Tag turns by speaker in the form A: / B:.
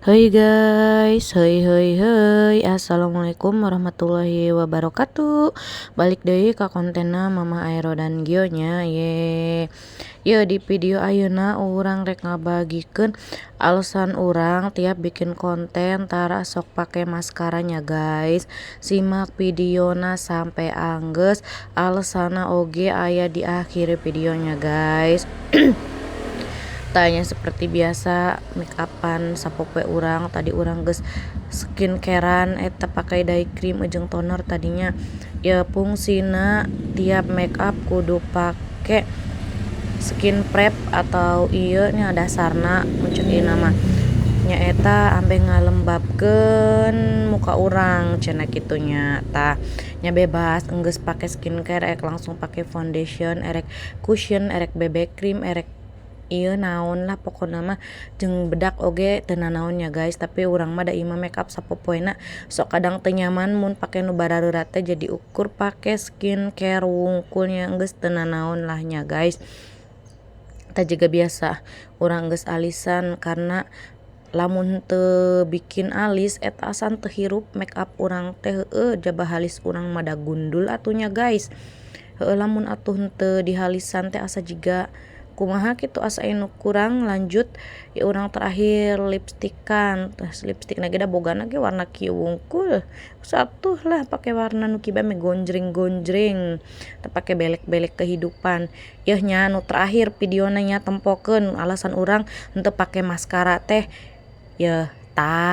A: Hai guys, hai, assalamualaikum warahmatullahi wabarakatuh. Balik deui ka kontena Mama Aero dan Gionya ye. Ye di video ayeuna urang rek ngabagikeun alasan urang tiap bikin konten tara sok pake maskaranya guys. Simak videona sampai anggeus, alasanna oge aya di akhir videonya guys. Tanya seperti biasa make upan sapopoe urang tadi urang geus skincarean eta pakai day cream jeung toner tadinya ya fungsina tiap make up kudu pake skin prep atau ieu nya dasarna muncul ieu nama nyaeta ambe ngalembabkeun muka urang cenah kitunya tah nya bebas enggeus pake skincare erek langsung pake foundation erek cushion erek BB cream erek ieu naon lah pokona mah jeung bedak oge teu nanaon nya guys, tapi urang mah da imah make up sapopoena sok kadang teu nyaman mun pake nu barareurat teh jadi ukur pake skincare wungkulnya geus teu nanaon lah nya guys. Tah juga biasa urang geus alisan karena lamun teu bikin alis eta asan teu hirup make up urang teh jabah halis urang mah da gundul atunya guys. Lamun atuh teu dihalisan teh asa jiga kumaha kitu asa anu kurang lanjut ya urang terakhir lipstikan terus lipstikna ge da bogana ge warna kieu wungkul satuh lah pake warna nu kieu me gonjreng-gonjreng teu pake belek-belek kehidupan yeuh nya nu terakhir videona nya tempokeun alasan urang henteu pake maskara teh yeuh tah.